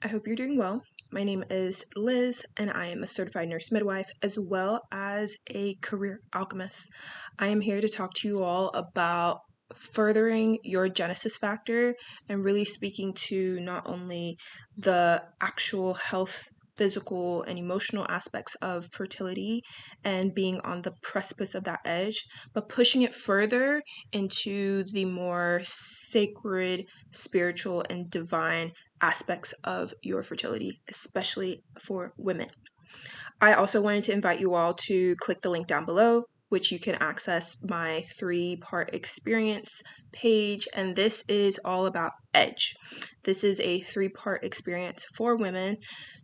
I hope you're doing well. My name is Liz, and I am a certified nurse midwife as well as a career alchemist. I am here to talk to you all about furthering your Genesis factor and really speaking to not only the actual health, physical, and emotional aspects of fertility and being on the precipice of that edge, but pushing it further into the more sacred, spiritual, and divine aspects of your fertility, especially for women. I also wanted to invite you all to click the link down below, which you can access my 3-part experience page. And this is all about Edge. This is a 3-part experience for women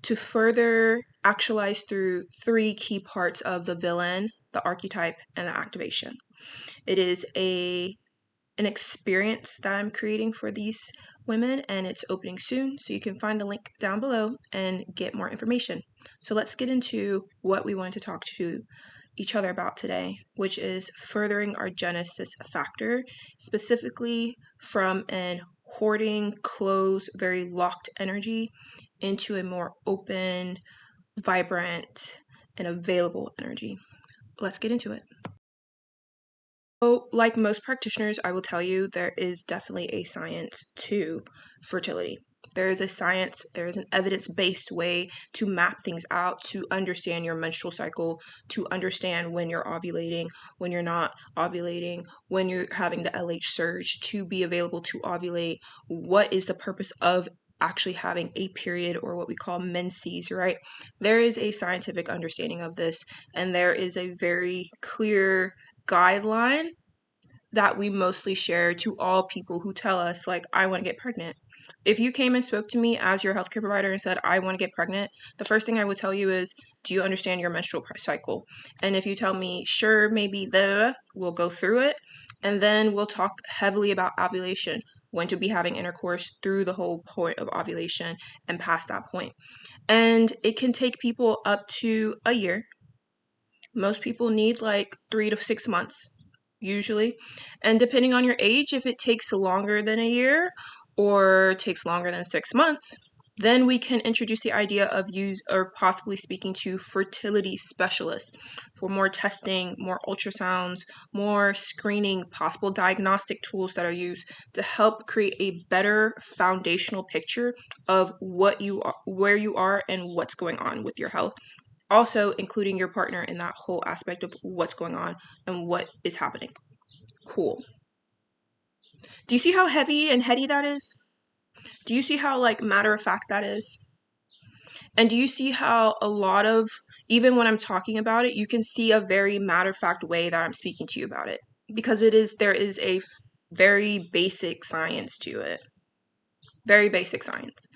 to further actualize through 3 key parts of the villain, the archetype, and the activation. It is an experience that I'm creating for these women, and it's opening soon, so you can find the link down below and get more information. So let's get into what we wanted to talk to each other about today, which is furthering our Genesis factor, specifically from an hoarding, closed, very locked energy into a more open, vibrant, and available energy. Let's get into it. So, like most practitioners, I will tell you there is definitely a science to fertility. There is a science, there is an evidence-based way to map things out, to understand your menstrual cycle, to understand when you're ovulating, when you're not ovulating, when you're having the LH surge, to be available to ovulate. What is the purpose of actually having a period, or what we call menses, right? There is a scientific understanding of this, and there is a very clear guideline that we mostly share to all people who tell us, like, I want to get pregnant. If you came and spoke to me as your healthcare provider and said, I want to get pregnant, the first thing I would tell you is, do you understand your menstrual cycle? And if you tell me, sure, maybe, we'll go through it. And then we'll talk heavily about ovulation, when to be having intercourse through the whole point of ovulation and past that point. And it can take people up to a year. Most people need like 3 to 6 months, usually. And depending on your age, if it takes longer than a year or takes longer than 6 months, then we can introduce the idea of possibly speaking to fertility specialists for more testing, more ultrasounds, more screening, possible diagnostic tools that are used to help create a better foundational picture of what you are, where you are, and what's going on with your health. Also including your partner in that whole aspect of what's going on and what is happening. Cool. Do you see how heavy and heady that is? Do you see how like matter of fact that is? And do you see how a lot of, even when I'm talking about it, you can see a very matter of fact way that I'm speaking to you about it? Because there is a very basic science to it. Very basic science.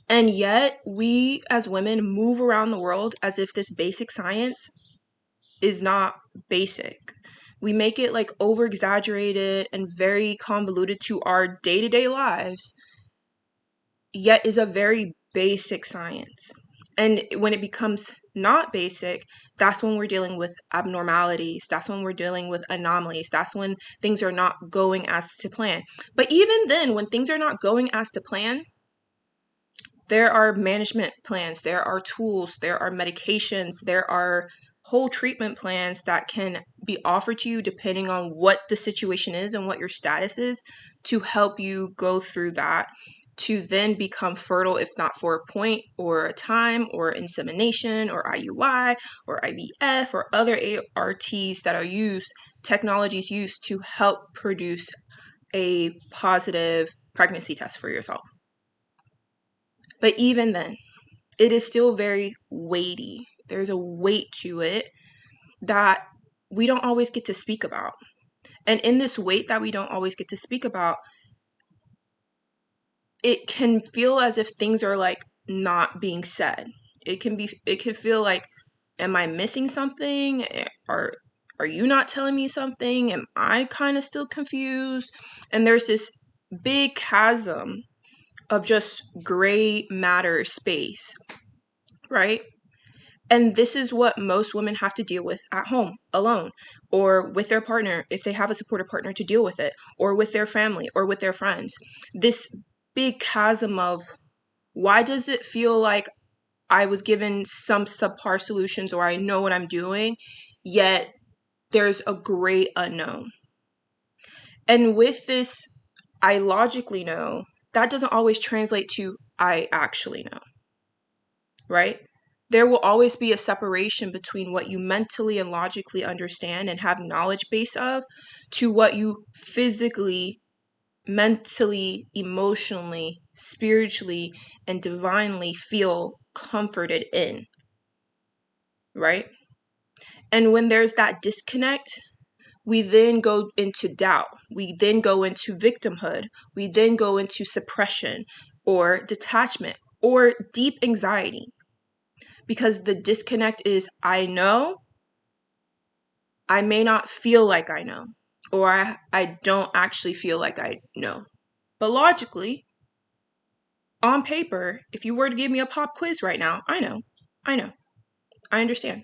And yet we as women move around the world as if this basic science is not basic. We make it like over exaggerated and very convoluted to our day-to-day lives, yet is a very basic science. And when it becomes not basic, that's when we're dealing with abnormalities. That's when we're dealing with anomalies. That's when things are not going as to plan. But even then, when things are not going as to plan, there are management plans, there are tools, there are medications, there are whole treatment plans that can be offered to you depending on what the situation is and what your status is, to help you go through that, to then become fertile, if not for a point or a time, or insemination or IUI or IVF or other ARTs that are used, technologies used to help produce a positive pregnancy test for yourself. But even then, it is still very weighty. There's a weight to it that we don't always get to speak about. And in this weight that we don't always get to speak about, it can feel as if things are like not being said. It can feel like, am I missing something? Are you not telling me something? Am I kind of still confused? And there's this big chasm of just gray matter space, right? And this is what most women have to deal with at home, alone, or with their partner, if they have a supportive partner to deal with it, or with their family, or with their friends. This big chasm of Why does it feel like I was given some subpar solutions or I know what I'm doing, yet there's a great unknown? And with this, I logically know, that doesn't always translate to I actually know, right? There will always be a separation between what you mentally and logically understand and have knowledge base of to what you physically, mentally, emotionally, spiritually, and divinely feel comforted in, right? And when there's that disconnect, we then go into doubt. We then go into victimhood. We then go into suppression or detachment or deep anxiety, because the disconnect is I know, I may not feel like I know, or I don't actually feel like I know. But logically, on paper, if you were to give me a pop quiz right now, I know, I understand.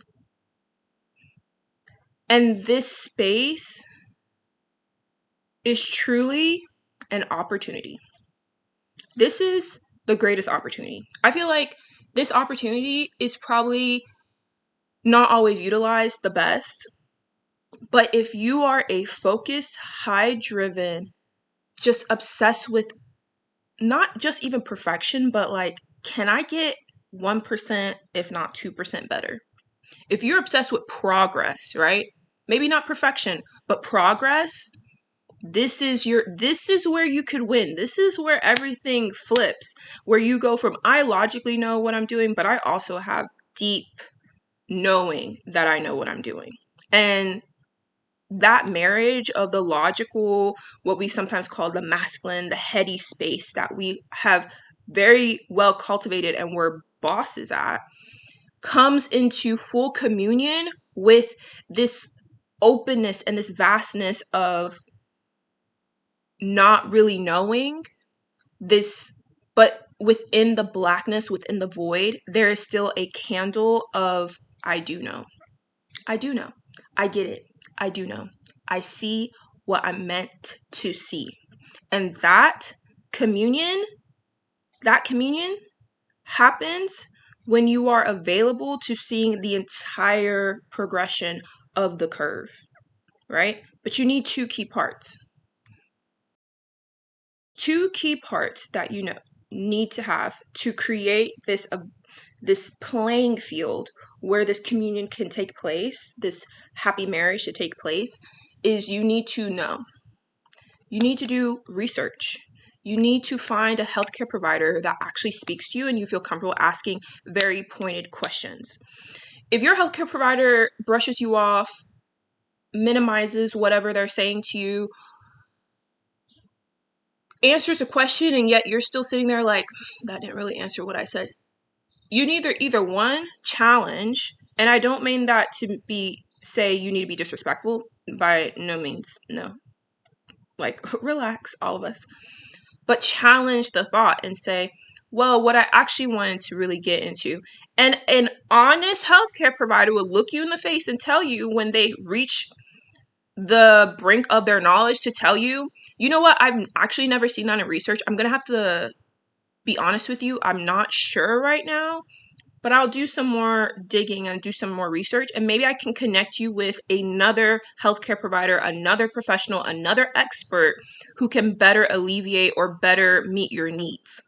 And this space is truly an opportunity. This is the greatest opportunity. I feel like this opportunity is probably not always utilized the best, but if you are a focused, high driven, just obsessed with not just even perfection, but like, can I get 1%, if not 2% better? If you're obsessed with progress, right? Maybe not perfection, but progress, this is where you could win. This is where everything flips, where you go from I logically know what I'm doing, but I also have deep knowing that I know what I'm doing. And that marriage of the logical, what we sometimes call the masculine, the heady space that we have very well cultivated and we're bosses at, comes into full communion with this openness and this vastness of not really knowing this, but within the blackness, within the void, there is still a candle of I do know. I do know. I get it. I do know. I see what I'm meant to see. And communion, that communion happens when you are available to seeing the entire progression of the curve, right? But you need two key parts. Two key parts that you know need to have to create this playing field where this communion can take place, this happy marriage should take place, is you need to know. You need to do research. You need to find a healthcare provider that actually speaks to you and you feel comfortable asking very pointed questions. If your healthcare provider brushes you off, minimizes whatever they're saying to you, answers a question, and yet you're still sitting there like, that didn't really answer what I said. You need either one, challenge, and I don't mean that to say you need to be disrespectful, by no means, no. Like, relax, all of us. But challenge the thought and say, well, what I actually wanted to really get into. And an honest healthcare provider will look you in the face and tell you when they reach the brink of their knowledge to tell you, you know what, I've actually never seen that in research. I'm going to have to be honest with you. I'm not sure right now, but I'll do some more digging and do some more research. And maybe I can connect you with another healthcare provider, another professional, another expert who can better alleviate or better meet your needs.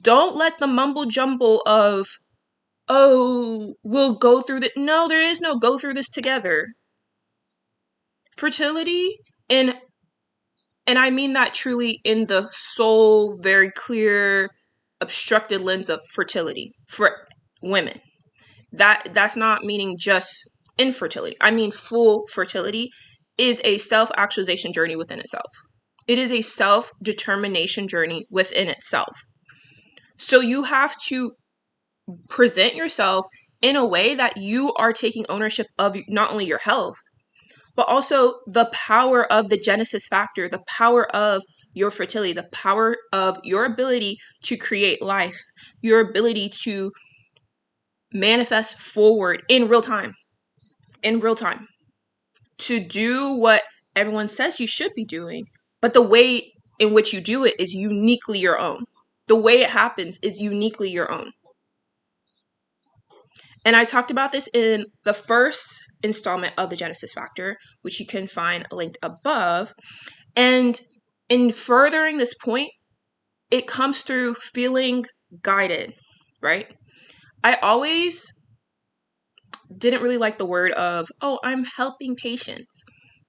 Don't let the mumble jumble of, oh, we'll go through that. No, there is no go through this together. Fertility, and I mean that truly in the soul, very clear, obstructed lens of fertility for women. That's not meaning just infertility. I mean full fertility is a self-actualization journey within itself. It is a self-determination journey within itself. So you have to present yourself in a way that you are taking ownership of not only your health, but also the power of the Genesis factor, the power of your fertility, the power of your ability to create life, your ability to manifest forward in real time, to do what everyone says you should be doing, but the way in which you do it is uniquely your own. The way it happens is uniquely your own. And I talked about this in the first installment of the Genesis Factor, which you can find linked above. And in furthering this point, it comes through feeling guided, right? I always didn't really like the word of, oh, I'm helping patients.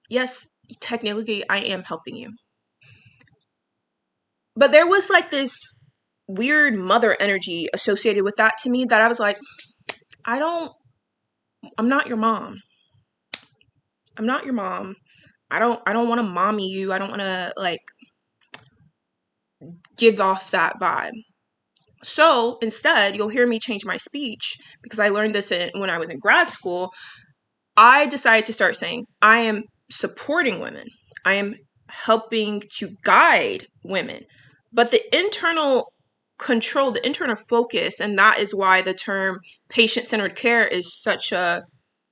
Yes, technically I am helping you. But there was like this weird mother energy associated with that to me that I was like, I'm not your mom. I'm not your mom. I don't want to mommy you. I don't want to like give off that vibe. So instead, you'll hear me change my speech because I learned this when I was in grad school. I decided to start saying, I am supporting women. I am helping to guide women. But the internal control, the internal focus, and that is why the term patient-centered care is such a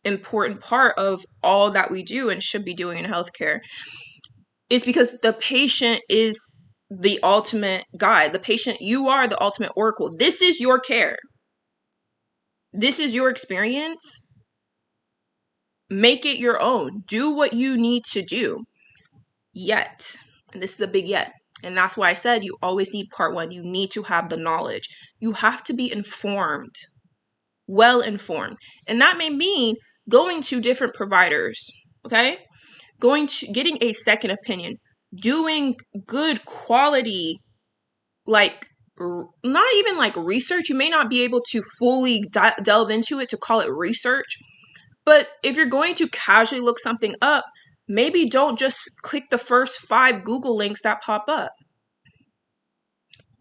important part of all that we do and should be doing in healthcare, is because the patient is the ultimate guide. The patient, you are the ultimate oracle. This is your care. This is your experience. Make it your own. Do what you need to do. Yet, and this is a big yet, and that's why I said you always need part one. You need to have the knowledge. You have to be informed, well informed. And that may mean going to different providers, okay? Getting a second opinion, doing good quality, like not even like research. You may not be able to fully delve into it to call it research. But if you're going to casually look something up, maybe don't just click the first 5 Google links that pop up.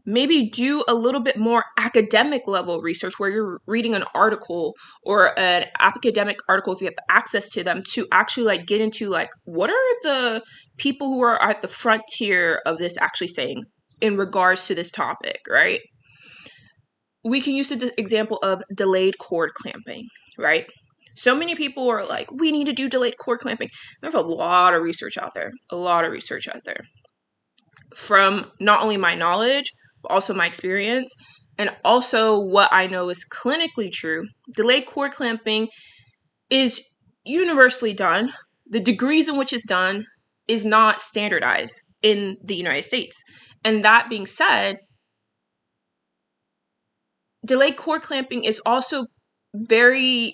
Maybe do a little bit more academic level research where you're reading an article or an academic article if you have access to them to actually like get into like what are the people who are at the frontier of this actually saying in regards to this topic, right? We can use the example of delayed cord clamping, right? So many people are like, we need to do delayed cord clamping. There's a lot of research out there, from not only my knowledge, but also my experience, and also what I know is clinically true. Delayed cord clamping is universally done. The degrees in which it's done is not standardized in the United States. And that being said, delayed cord clamping is also very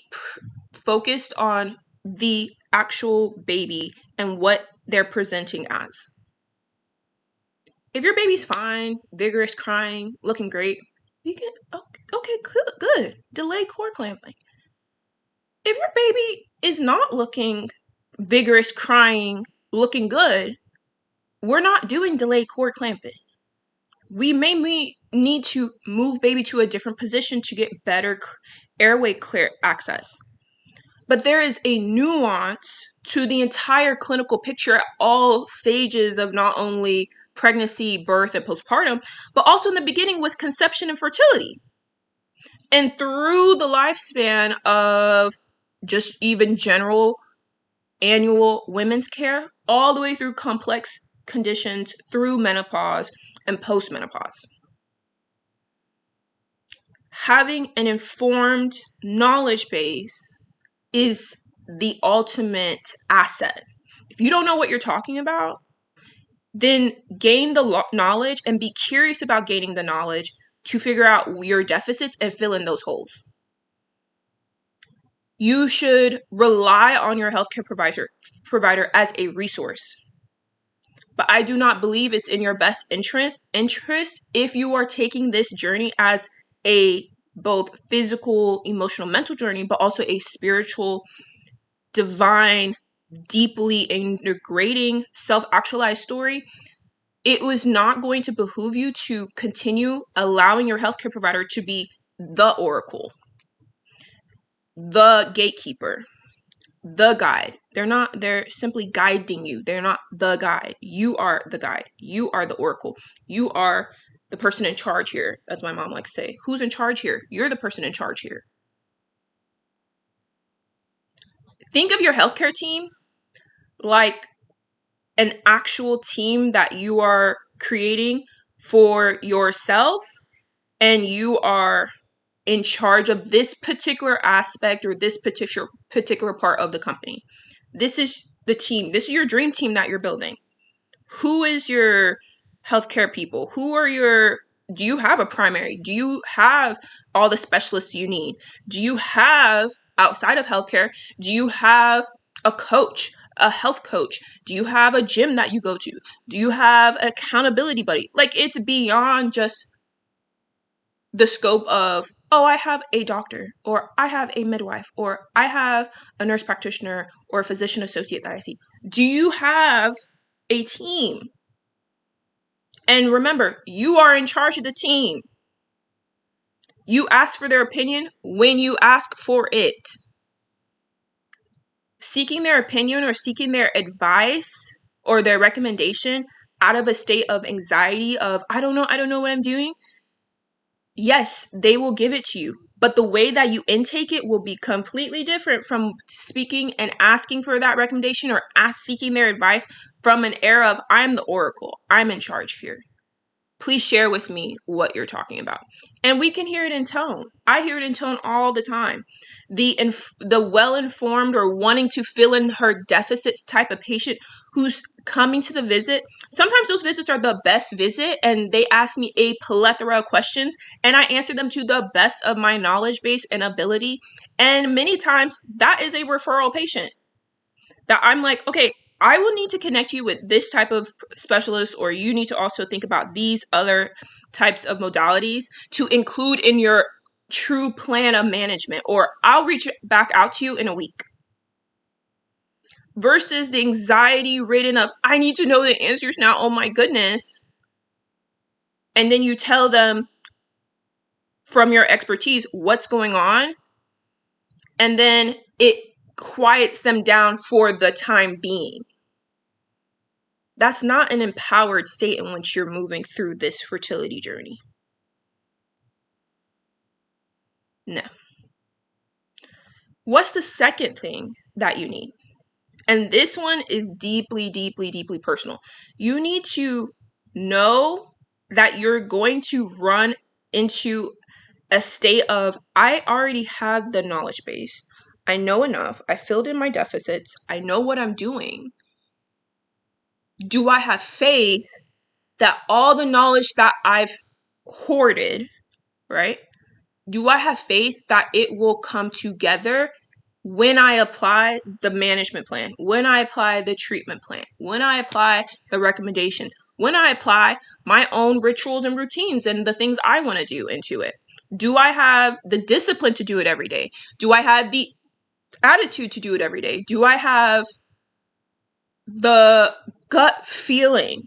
focused on the actual baby and what they're presenting as. If your baby's fine, vigorous, crying, looking great, you can, okay, good. Delay cord clamping. If your baby is not looking vigorous, crying, looking good, we're not doing delayed cord clamping. We may need to move baby to a different position to get better airway clear access. But there is a nuance to the entire clinical picture at all stages of not only pregnancy, birth, and postpartum, but also in the beginning with conception and fertility. And through the lifespan of just even general annual women's care, all the way through complex conditions, through menopause and postmenopause. Having an informed knowledge base is the ultimate asset. If you don't know what you're talking about, then gain the knowledge and be curious about gaining the knowledge to figure out your deficits and fill in those holes. You should rely on your healthcare provider as a resource. But I do not believe it's in your best interest if you are taking this journey as a both physical, emotional, mental journey, but also a spiritual, divine, deeply integrating, self-actualized story. It was not going to behoove you to continue allowing your healthcare provider to be the oracle, the gatekeeper, the guide. They're simply guiding you. They're not the guide. You are the guide. You are the oracle. You are the person in charge here, as my mom likes to say. Who's in charge here? You're the person in charge here. Think of your healthcare team like an actual team that you are creating for yourself and you are in charge of this particular aspect or this particular part of the company. This is the team. This is your dream team that you're building. Who is your healthcare people? Do you have a primary? Do you have all the specialists you need? Do you have, outside of healthcare, do you have a coach, a health coach? Do you have a gym that you go to? Do you have an accountability buddy? Like, it's beyond just the scope of, oh, I have a doctor, or I have a midwife, or I have a nurse practitioner or a physician associate that I see. Do you have a team? And remember, you are in charge of the team. You ask for their opinion when you ask for it. Seeking their opinion or seeking their advice or their recommendation out of a state of anxiety of, I don't know what I'm doing. Yes, they will give it to you, but the way that you intake it will be completely different from speaking and asking for that recommendation or seeking their advice from an era of, I'm the oracle, I'm in charge here. Please share with me what you're talking about. And we can hear it in tone. I hear it in tone all the time. The well-informed or wanting to fill in her deficits type of patient who's coming to the visit, sometimes those visits are the best visit and they ask me a plethora of questions and I answer them to the best of my knowledge base and ability. And many times that is a referral patient that I'm like, okay, I will need to connect you with this type of specialist, or you need to also think about these other types of modalities to include in your true plan of management, or I'll reach back out to you in a week. Versus the anxiety ridden of, I need to know the answers now, oh my goodness. And then you tell them from your expertise what's going on, and then it quiets them down for the time being. That's not an empowered state in which you're moving through this fertility journey. No. What's the second thing that you need? And this one is deeply, deeply, deeply personal. You need to know that you're going to run into a state of, I already have the knowledge base. I know enough. I filled in my deficits. I know what I'm doing. Do I have faith that all the knowledge that I've hoarded, right? Do I have faith that it will come together when I apply the management plan, when I apply the treatment plan, when I apply the recommendations, when I apply my own rituals and routines and the things I want to do into it? Do I have the discipline to do it every day? Do I have the attitude to do it every day? Do I have the gut feeling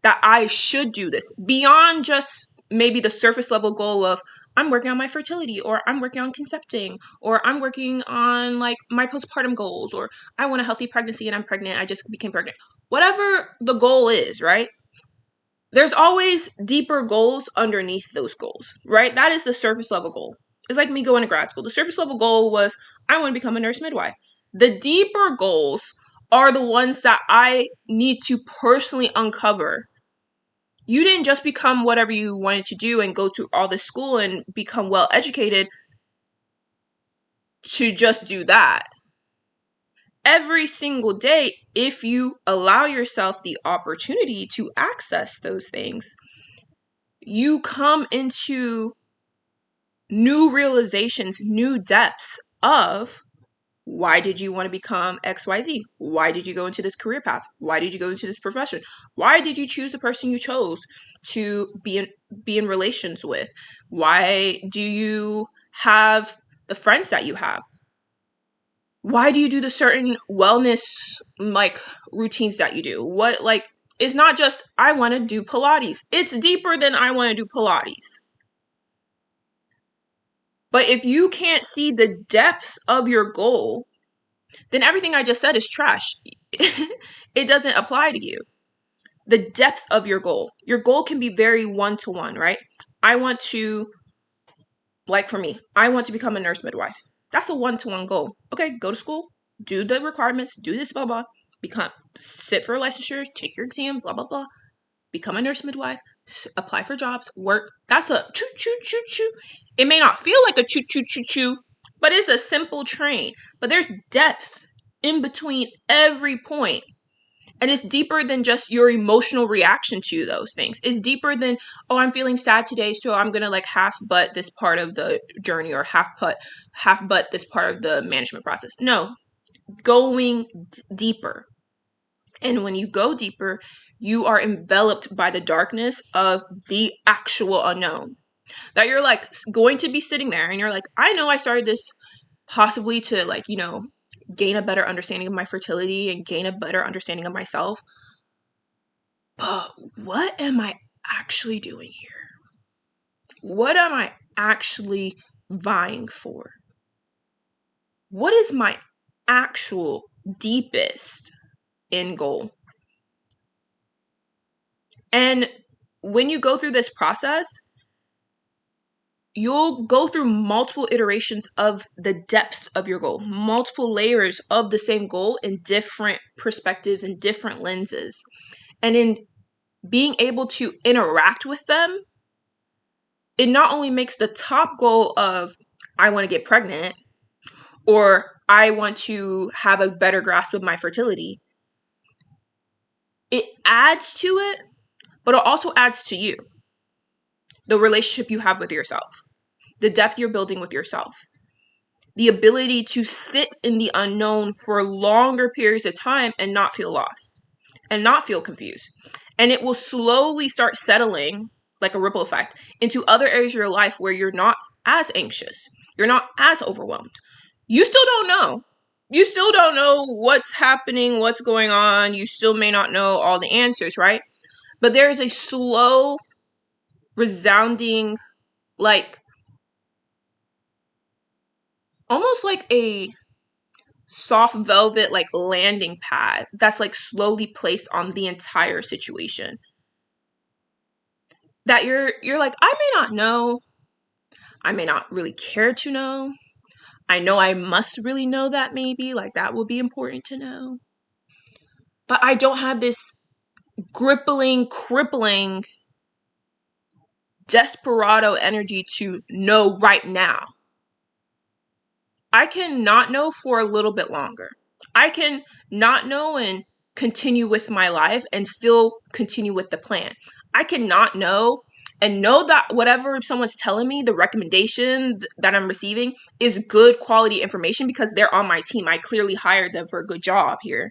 that I should do this beyond just maybe the surface level goal of, I'm working on my fertility, or I'm working on concepting, or I'm working on like my postpartum goals, or I want a healthy pregnancy and I'm pregnant, I just became pregnant. Whatever the goal is, right? There's always deeper goals underneath those goals, right? That is the surface level goal. It's like me going to grad school. The surface level goal was, I want to become a nurse midwife. The deeper goals are the ones that I need to personally uncover. You didn't just become whatever you wanted to do and go to all this school and become well educated to just do that. Every single day, if you allow yourself the opportunity to access those things, you come into new realizations, new depths of, why did you want to become XYZ? Why did you go into this career path? Why did you go into this profession? Why did you choose the person you chose to be in relations with? Why do you have the friends that you have? Why do you do the certain wellness like routines that you do? It's not just, I want to do Pilates. It's deeper than I want to do Pilates. But if you can't see the depth of your goal, then everything I just said is trash. It doesn't apply to you. The depth of your goal. Your goal can be very one-to-one, right? I want to, like for me, I want to become a nurse midwife. That's a one-to-one goal. Okay, go to school, do the requirements, do this, blah, blah, sit for a licensure, take your exam, blah, blah, blah. become a nurse midwife, apply for jobs, work. That's a choo choo choo choo. It may not feel like a choo choo choo choo, but it's a simple train. But there's depth in between every point. And it's deeper than just your emotional reaction to those things. It's deeper than, oh, I'm feeling sad today, so I'm going to like half butt this part of the journey, or half butt this part of the management process. No, going deeper. And when you go deeper, you are enveloped by the darkness of the actual unknown. That you're like going to be sitting there and you're like, I know I started this possibly to like, gain a better understanding of my fertility and gain a better understanding of myself. But what am I actually doing here? What am I actually vying for? What is my actual deepest end goal? And when you go through this process, you'll go through multiple iterations of the depth of your goal, multiple layers of the same goal in different perspectives and different lenses. And in being able to interact with them, it not only makes the top goal of, I want to get pregnant, or I want to have a better grasp of my fertility, it adds to it, but it also adds to you. The relationship you have with yourself, the depth you're building with yourself, the ability to sit in the unknown for longer periods of time and not feel lost and not feel confused. And it will slowly start settling like a ripple effect into other areas of your life where you're not as anxious. You're not as overwhelmed. You still don't know. You still don't know what's happening, what's going on. You still may not know all the answers, right? But there is a slow, resounding, like, almost like a soft velvet, like, landing pad that's like slowly placed on the entire situation. That you're like, I may not know. I may not really care to know. I know I must really know that maybe, like that will be important to know. But I don't have this crippling, desperado energy to know right now. I can not know for a little bit longer. I can not know and continue with my life and still continue with the plan. I cannot know and know that whatever someone's telling me, the recommendation that I'm receiving is good quality information because they're on my team. I clearly hired them for a good job here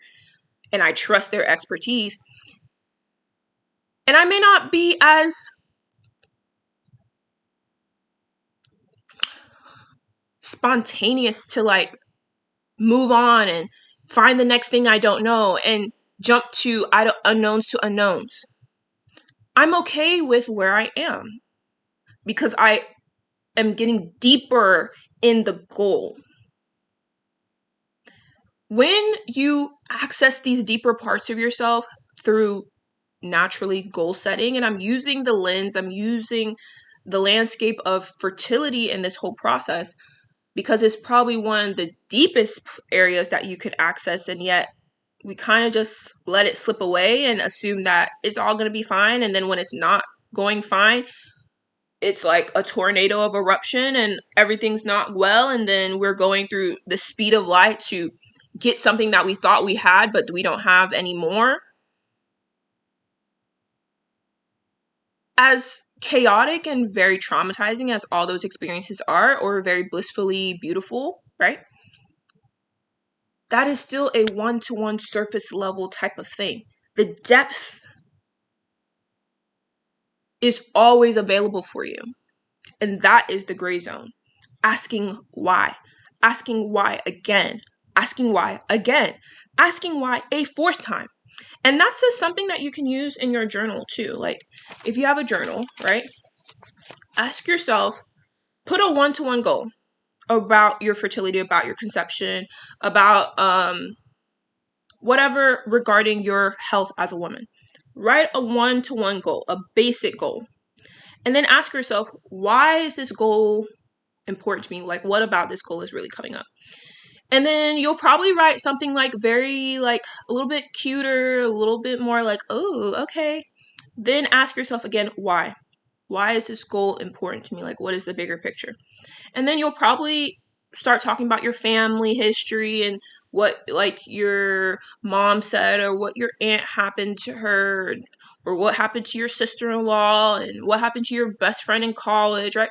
and I trust their expertise. And I may not be as spontaneous to like move on and find the next thing I don't know and jump to unknowns to unknowns. I'm okay with where I am because I am getting deeper in the goal. When you access these deeper parts of yourself through naturally goal setting, and I'm using the landscape of fertility in this whole process because it's probably one of the deepest areas that you could access, and yet we kind of just let it slip away and assume that it's all going to be fine. And then when it's not going fine, it's like a tornado of eruption and everything's not well. And then we're going through the speed of light to get something that we thought we had, but we don't have anymore. As chaotic and very traumatizing as all those experiences are, or very blissfully beautiful, right? That is still a one-to-one surface level type of thing. The depth is always available for you. And that is the gray zone. Asking why again, asking why again, asking why a fourth time. And that's just something that you can use in your journal too. Like if you have a journal, right? Ask yourself, put a one-to-one goal about your fertility, about your conception, about whatever regarding your health as a woman. Write a one-to-one goal, a basic goal. And then ask yourself, why is this goal important to me? Like, what about this goal is really coming up? And then you'll probably write something like very, like, a little bit cuter, a little bit more like, oh, okay. Then ask yourself again, why? Why is this goal important to me? Like, what is the bigger picture? And then you'll probably start talking about your family history and what like your mom said, or what your aunt happened to her, or what happened to your sister-in-law, and what happened to your best friend in college, right?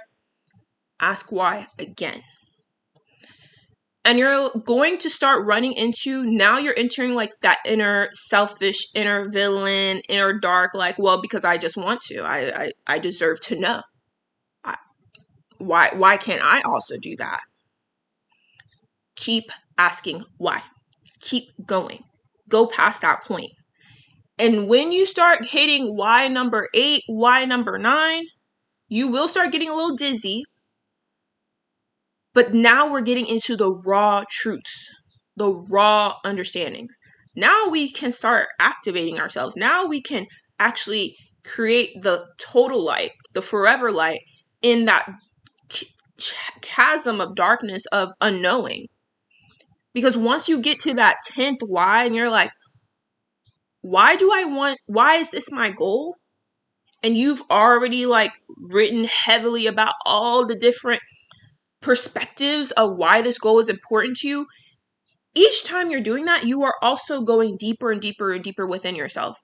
Ask why again. And you're going to start running into, now you're entering like that inner selfish, inner villain, inner dark, like, well, because I just want to, I deserve to know. Why can't I also do that? Keep asking why. Keep going. Go past that point. And when you start hitting why number 8, why number 9, you will start getting a little dizzy. But now we're getting into the raw truths, the raw understandings. Now we can start activating ourselves. Now we can actually create the total light, the forever light in that chasm of darkness of unknowing. Because once you get to that 10th why and you're like, why is this my goal? And you've already like written heavily about all the different perspectives of why this goal is important to you. Each time you're doing that, you are also going deeper and deeper and deeper within yourself.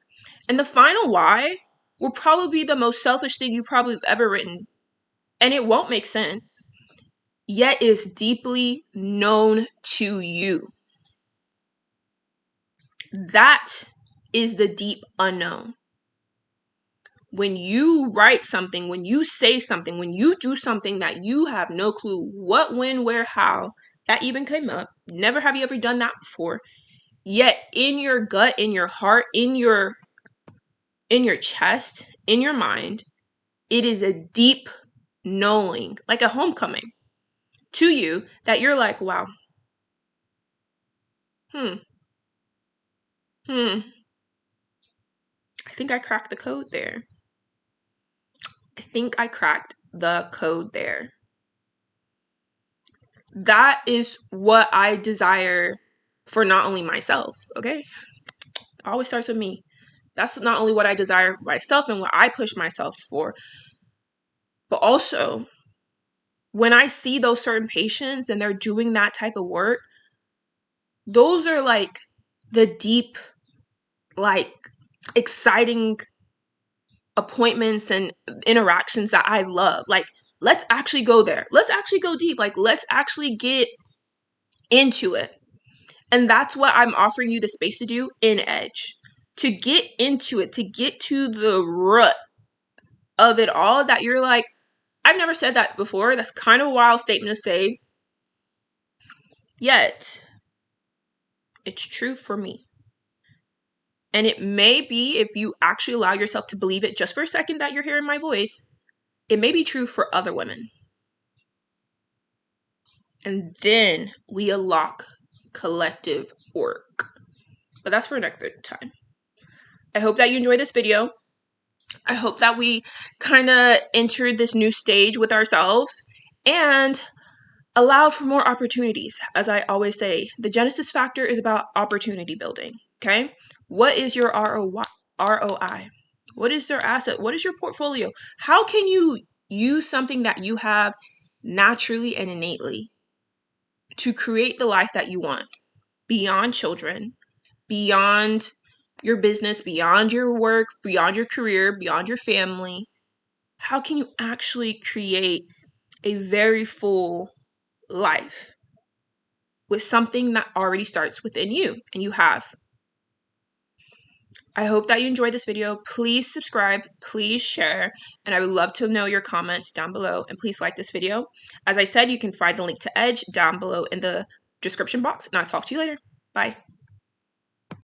And the final why will probably be the most selfish thing you probably have ever written. And it won't make sense, yet is deeply known to you. That is the deep unknown. When you write something, when you say something, when you do something that you have no clue what, when, where, how that even came up, never have you ever done that before, yet in your gut, in your heart, in your chest, in your mind, it is a deep knowing, like a homecoming to you, that you're like, wow, I think I cracked the code there. I think I cracked the code there. That is what I desire for not only myself, okay? It always starts with me. That's not only what I desire myself and what I push myself for, but also when I see those certain patients and they're doing that type of work, those are like the deep, like exciting appointments and interactions that I love. Like, let's actually go there. Let's actually go deep. Like, let's actually get into it. And that's what I'm offering you the space to do in Edge. To get into it, to get to the root of it all, that you're like, I've never said that before. That's kind of a wild statement to say. Yet, it's true for me. And it may be, if you actually allow yourself to believe it just for a second that you're hearing my voice, it may be true for other women. And then we unlock collective work. But that's for another time. I hope that you enjoyed this video. I hope that we kind of entered this new stage with ourselves and allowed for more opportunities. As I always say, the Genesis factor is about opportunity building, okay? What is your ROI? What is your asset? What is your portfolio? How can you use something that you have naturally and innately to create the life that you want, beyond children, beyond your business, beyond your work, beyond your career, beyond your family? How can you actually create a very full life with something that already starts within you and you have? I hope that you enjoyed this video. Please subscribe, please share, and I would love to know your comments down below. And please like this video. As I said, you can find the link to Edge down below in the description box, and I'll talk to you later. Bye.